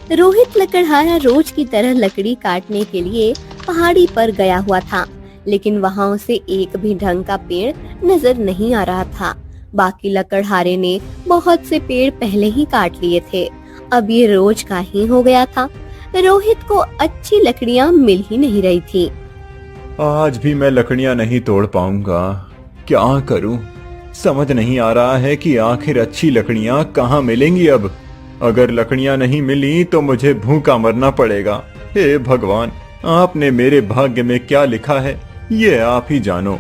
रोहित लकड़हारा रोज की तरह लकड़ी काटने के लिए पहाड़ी पर गया हुआ था, लेकिन वहाँ उसे एक भी ढंग का पेड़ नजर नहीं आ रहा था। बाकी लकड़हारे ने बहुत से पेड़ पहले ही काट लिए थे। अब ये रोज का ही हो गया था। रोहित को अच्छी लकड़ियाँ मिल ही नहीं रही थी। आज भी मैं लकड़ियां नहीं तोड़ पाऊंगा। क्या करूं? समझ नहीं आ रहा है कि आखिर अच्छी लकड़ियां कहाँ मिलेंगी अब। अगर लकड़ियां नहीं मिली तो मुझे भूखा मरना पड़ेगा। हे भगवान, आपने मेरे भाग्य में क्या लिखा है ये आप ही जानो।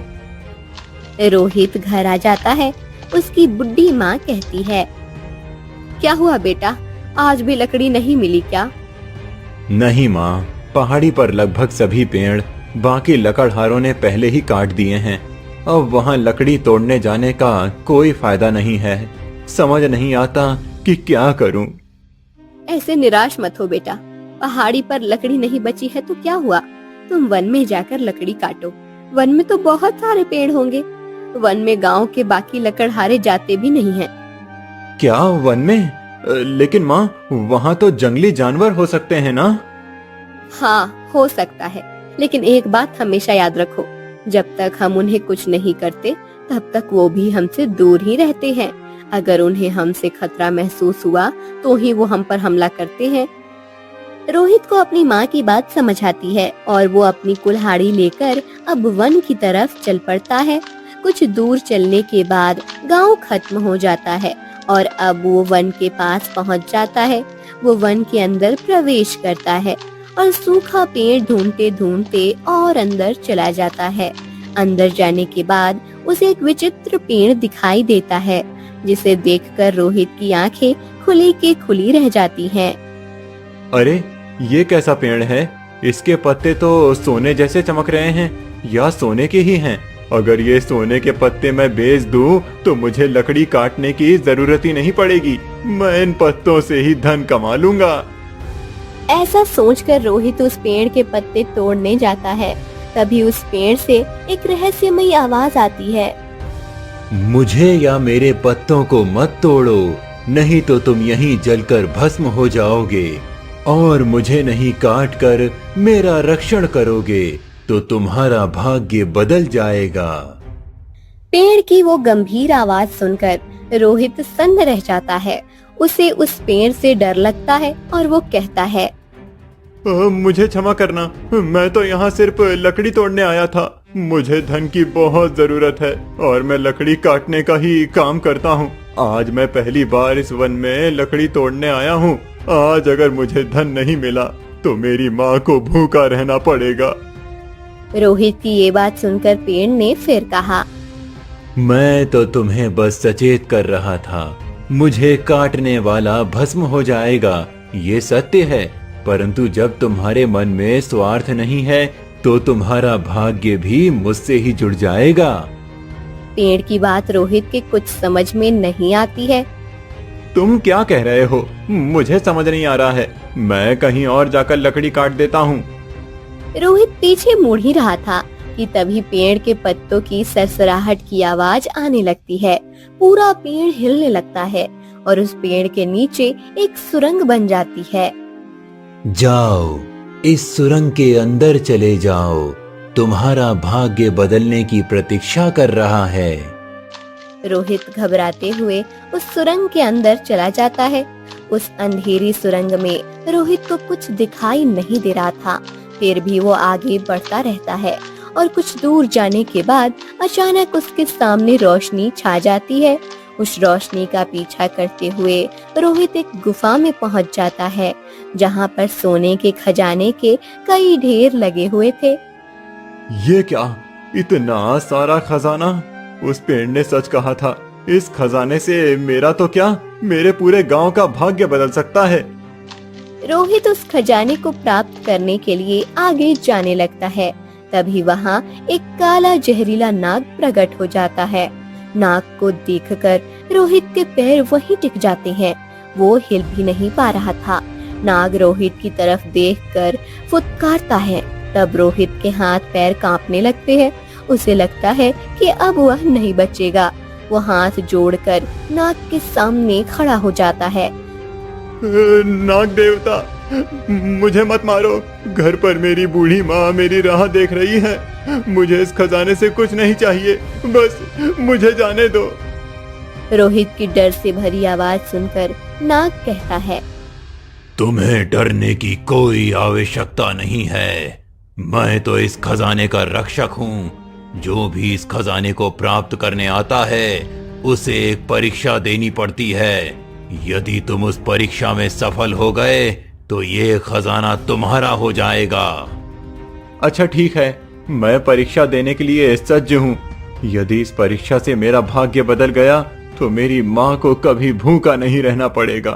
रोहित घर आ जाता है। उसकी बुढ़ी माँ कहती है, क्या हुआ बेटा, आज भी लकड़ी नहीं मिली क्या? नहीं माँ, पहाड़ी पर लगभग सभी पेड़ बाकी लकड़हारों ने पहले ही काट दिए हैं। अब वहाँ लकड़ी तोड़ने जाने का कोई फायदा नहीं है। समझ नहीं आता कि क्या करूं। ऐसे निराश मत हो बेटा, पहाड़ी पर लकड़ी नहीं बची है तो क्या हुआ, तुम वन में जाकर लकड़ी काटो। वन में तो बहुत सारे पेड़ होंगे। वन में गांव के बाकी लकड़हारे जाते भी नहीं हैं। क्या वन में? लेकिन माँ, वहाँ तो जंगली जानवर हो सकते हैं ना? हाँ, हो सकता है, लेकिन एक बात हमेशा याद रखो, जब तक हम उन्हें कुछ नहीं करते तब तक वो भी हमसे दूर ही रहते हैं। अगर उन्हें हमसे खतरा महसूस हुआ तो ही वो हम पर हमला करते हैं। रोहित को अपनी माँ की बात समझ आती है और वो अपनी कुल्हाड़ी लेकर अब वन की तरफ चल पड़ता है। कुछ दूर चलने के बाद गांव खत्म हो जाता है और अब वो वन के पास पहुंच जाता है। वो वन के अंदर प्रवेश करता है और सूखा पेड़ ढूंढते ढूंढते और अंदर चला जाता है। अंदर जाने के बाद उसे एक विचित्र पेड़ दिखाई देता है, जिसे देखकर रोहित की आंखें खुली के खुली रह जाती हैं। अरे, ये कैसा पेड़ है? इसके पत्ते तो सोने जैसे चमक रहे हैं, या सोने के ही हैं। अगर ये सोने के पत्ते मैं बेच दूं तो मुझे लकड़ी काटने की जरूरत ही नहीं पड़ेगी। मैं इन पत्तों से ही धन कमा लूंगा। ऐसा सोचकर रोहित उस पेड़ के पत्ते तोड़ने जाता है। तभी उस पेड़ से एक रहस्यमयी आवाज आती है, मुझे या मेरे पत्तों को मत तोड़ो, नहीं तो तुम यहीं जलकर भस्म हो जाओगे। और मुझे नहीं काट कर मेरा रक्षण करोगे तो तुम्हारा भाग्य बदल जाएगा। पेड़ की वो गंभीर आवाज सुनकर रोहित सन्न रह जाता है। उसे उस पेड़ से डर लगता है और वो कहता है, मुझे क्षमा करना, मैं तो यहाँ सिर्फ लकड़ी तोड़ने आया था। मुझे धन की बहुत जरूरत है और मैं लकड़ी काटने का ही काम करता हूँ। आज मैं पहली बार इस वन में लकड़ी तोड़ने आया हूँ। आज अगर मुझे धन नहीं मिला तो मेरी माँ को भूखा रहना पड़ेगा। रोहित की ये बात सुनकर पेड़ ने फिर कहा, मैं तो तुम्हें बस सचेत कर रहा था। मुझे काटने वाला भस्म हो जाएगा, ये सत्य है। परंतु जब तुम्हारे मन में स्वार्थ नहीं है तो तुम्हारा भाग्य भी मुझसे ही जुड़ जाएगा। पेड़ की बात रोहित के कुछ समझ में नहीं आती है। तुम क्या कह रहे हो? मुझे समझ नहीं आ रहा है। मैं कहीं और जाकर लकड़ी काट देता हूँ। रोहित पीछे मुड़ ही रहा था कि तभी पेड़ के पत्तों की सरसराहट की आवाज आने लगती है। पूरा पेड़ हिलने लगता है और उस पेड़ के नीचे एक सुरंग बन जाती है। जाओ, इस सुरंग के अंदर चले जाओ। तुम्हारा भाग्य बदलने की प्रतीक्षा कर रहा है। रोहित घबराते हुए उस सुरंग के अंदर चला जाता है। उस अंधेरी सुरंग में रोहित को कुछ दिखाई नहीं दे रहा था, फिर भी वो आगे बढ़ता रहता है और कुछ दूर जाने के बाद अचानक उसके सामने रोशनी छा जाती है। उस रोशनी का पीछा करते हुए रोहित एक गुफा में पहुंच जाता है, जहां पर सोने के खजाने के कई ढेर लगे हुए थे। ये क्या, इतना सारा खजाना? उस पेड़ ने सच कहा था। इस खजाने से मेरा तो क्या, मेरे पूरे गांव का भाग्य बदल सकता है। रोहित उस खजाने को प्राप्त करने के लिए आगे जाने लगता है। तभी वहाँ एक काला जहरीला नाग प्रकट हो जाता है। नाग को देखकर रोहित के पैर वहीं टिक जाते हैं। वो हिल भी नहीं पा रहा था। नाग रोहित की तरफ देखकर फुदकारता है। तब रोहित के हाथ पैर कांपने लगते हैं। उसे लगता है कि अब वह नहीं बचेगा। वो हाथ जोड़कर नाग के सामने खड़ा हो जाता है। नाग देवता, मुझे मत मारो। घर पर मेरी बूढ़ी माँ मेरी राह देख रही है। मुझे इस खजाने से कुछ नहीं चाहिए, बस मुझे जाने दो। रोहित की डर से भरी आवाज सुनकर नाग कहता है, तुम्हें डरने की कोई आवश्यकता नहीं है। मैं तो इस खजाने का रक्षक हूँ। जो भी इस खजाने को प्राप्त करने आता है उसे एक परीक्षा देनी पड़ती है। यदि तुम उस परीक्षा में सफल हो गए तो ये खजाना तुम्हारा हो जाएगा। अच्छा ठीक है, मैं परीक्षा देने के लिए सज्ज हूँ। यदि इस परीक्षा से मेरा भाग्य बदल गया तो मेरी माँ को कभी भूखा नहीं रहना पड़ेगा।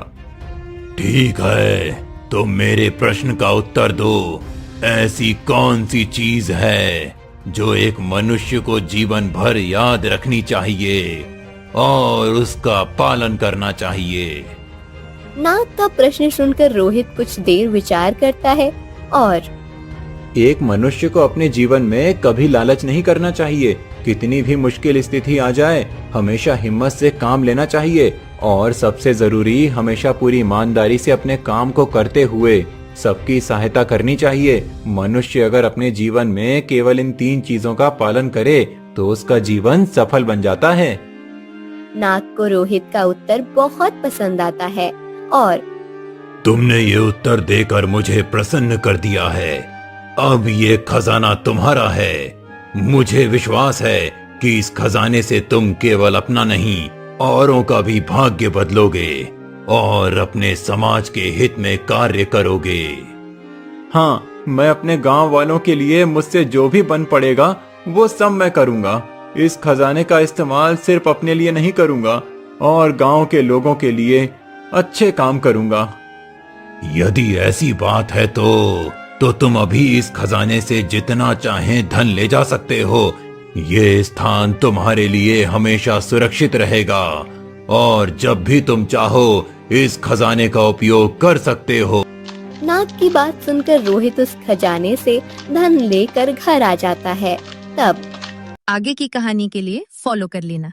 ठीक है, तुम मेरे प्रश्न का उत्तर दो। ऐसी कौन सी चीज है जो एक मनुष्य को जीवन भर याद रखनी चाहिए और उसका पालन करना चाहिए? नाग का प्रश्न सुनकर रोहित कुछ देर विचार करता है और एक मनुष्य को अपने जीवन में कभी लालच नहीं करना चाहिए। कितनी भी मुश्किल स्थिति आ जाए, हमेशा हिम्मत से काम लेना चाहिए और सबसे जरूरी, हमेशा पूरी ईमानदारी से अपने काम को करते हुए सबकी सहायता करनी चाहिए। मनुष्य अगर अपने जीवन में केवल इन 3 चीजों का पालन करे तो उसका जीवन सफल बन जाता है। नाग को रोहित का उत्तर बहुत पसंद आता है और तुमने ये उत्तर देकर मुझे प्रसन्न कर दिया है। अब ये खजाना तुम्हारा है। मुझे विश्वास है कि इस खजाने से तुम केवल अपना नहीं, औरों का भी भाग्य बदलोगे और अपने समाज के हित में कार्य करोगे। हाँ, मैं अपने गांव वालों के लिए मुझसे जो भी बन पड़ेगा वो सब मैं करूंगा। इस खजाने का इस्तेमाल सिर्फ अपने लिए नहीं करूंगा और गांव के लोगों के लिए अच्छे काम करूंगा। यदि ऐसी बात है तो तुम अभी इस खजाने से जितना चाहें धन ले जा सकते हो। ये स्थान तुम्हारे लिए हमेशा सुरक्षित रहेगा और जब भी तुम चाहो इस खजाने का उपयोग कर सकते हो। नाग की बात सुनकर रोहित उस खजाने से धन लेकर घर आ जाता है। तब आगे की कहानी के लिए फॉलो कर लेना।